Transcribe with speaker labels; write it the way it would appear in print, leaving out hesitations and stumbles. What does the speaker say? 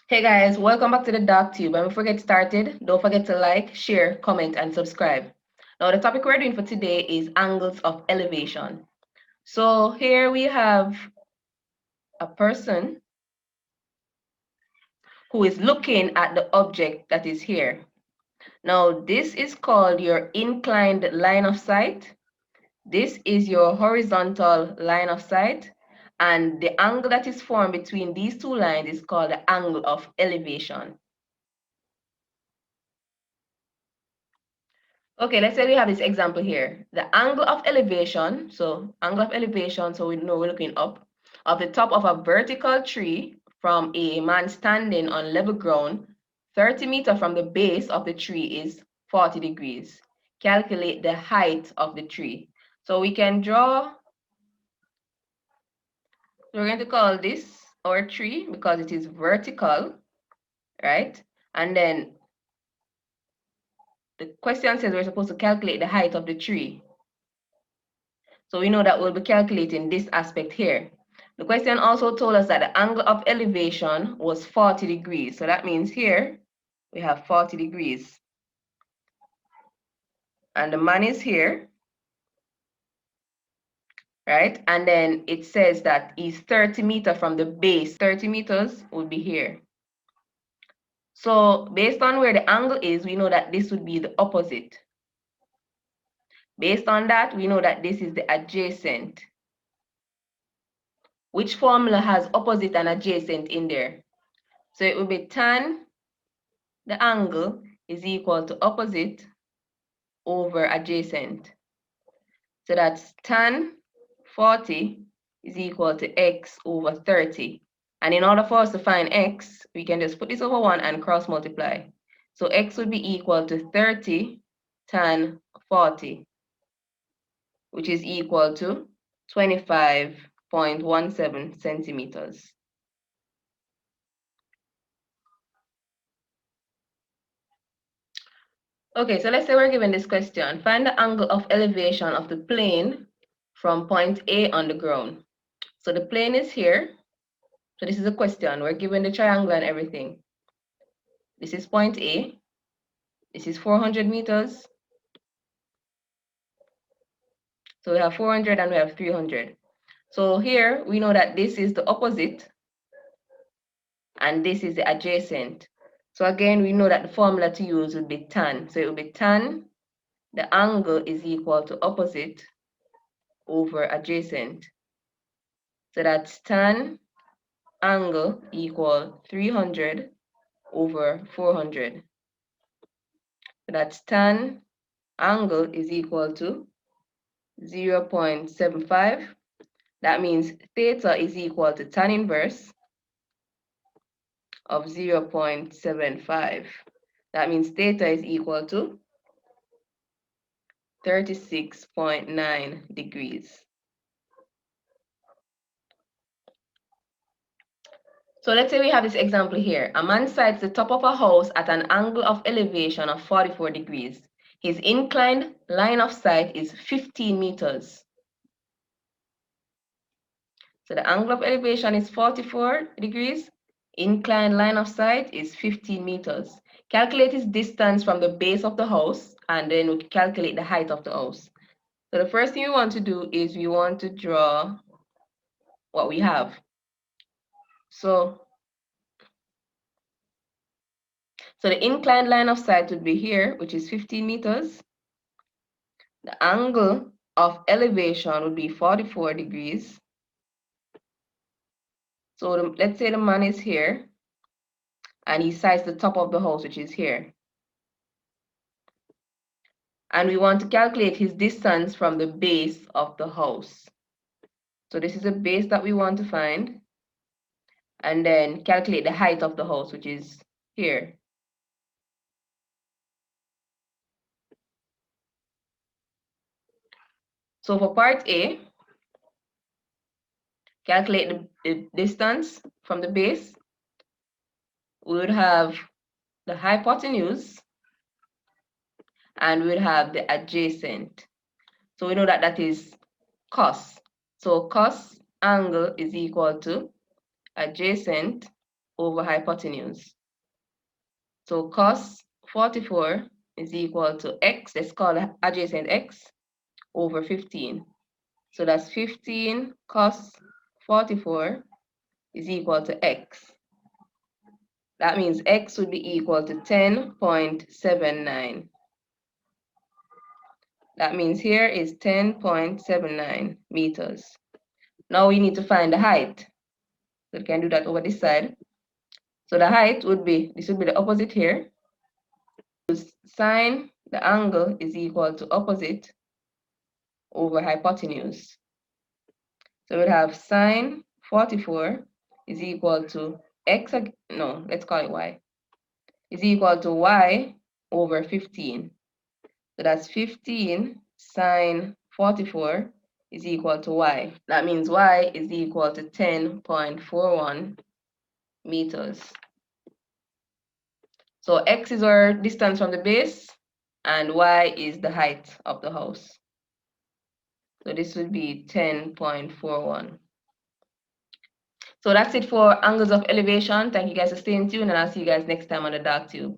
Speaker 1: Hey guys, welcome back to the DAHKTUBE. And before we get started, don't forget to like, share, comment, and subscribe. Now, the topic we're doing for today is angles of elevation. So here we have a person who is looking at the object that is here. Now, this is called your inclined line of sight. This is your horizontal line of sight. And the angle that is formed between these two lines is called the angle of elevation. Okay, let's say we have this example here. The angle of elevation, so we know we're looking up, of the top of a vertical tree from a man standing on level ground, 30 meters from the base of the tree is 40 degrees. Calculate the height of the tree. So we can draw, we're going to call this our tree because it is vertical, right? And then the question says we're supposed to calculate the height of the tree. So we know that we'll be calculating this aspect here. The question also told us that the angle of elevation was 40 degrees. So that means here we have 40 degrees. And the man is here, right? And then it says that he's 30 meters from the base. 30 meters would be here. So based on where the angle is, we know that this would be the opposite. Based on that, we know that this is the adjacent. Which formula has opposite and adjacent in there? So it will be tan the angle is equal to opposite over adjacent. So that's tan 40 is equal to x over 30. And in order for us to find x, we can just put this over 1 and cross multiply. So x would be equal to 30 tan 40, which is equal to 25.17 centimeters. Okay, so let's say we're given this question. Find the angle of elevation of the plane from point A on the ground. So the plane is here. So this is a question. We're given the triangle and everything. This is point A. This is 400 meters. So we have 400 and we have 300. So here we know that this is the opposite and this is the adjacent. So again, we know that the formula to use would be tan. So it would be tan, the angle is equal to opposite over adjacent. So that's tan angle equal 300 over 400. So that's tan angle is equal to 0.75. That means theta is equal to tan inverse of 0.75. That means theta is equal to 36.9 degrees. So let's say we have this example here. A man sights the top of a house at an angle of elevation of 44 degrees. His inclined line of sight is 15 meters. So the angle of elevation is 44 degrees. Inclined line of sight is 15 meters. Calculate his distance from the base of the house, and then we calculate the height of the house. So the first thing we want to do is we want to draw what we have. So the inclined line of sight would be here, which is 15 meters. The angle of elevation would be 44 degrees. So let's say the man is here, and he sights the top of the house, which is here. And we want to calculate his distance from the base of the house. So this is a base that we want to find. And then calculate the height of the house, which is here. So for part A, calculate the distance from the base. We would have the hypotenuse and we would have the adjacent. So we know that that is cos. So cos angle is equal to adjacent over hypotenuse. So cos 44 is equal to x, let's call it adjacent x, over 15. So that's 15 cos 44 is equal to x. That means x would be equal to 10.79. That means here is 10.79 meters. Now we need to find the height. So we can do that over this side. So the height would be, this would be the opposite here. Sine the angle is equal to opposite over hypotenuse. So we'd have sine 44 is equal to x, no, let's call it y, is equal to y over 15. So that's 15 sine 44 is equal to y. That means y is equal to 10.41 meters. So x is our distance from the base, and y is the height of the house. So this would be 10.41. So that's it for angles of elevation. Thank you guys for staying tuned, and I'll see you guys next time on the Dark Tube.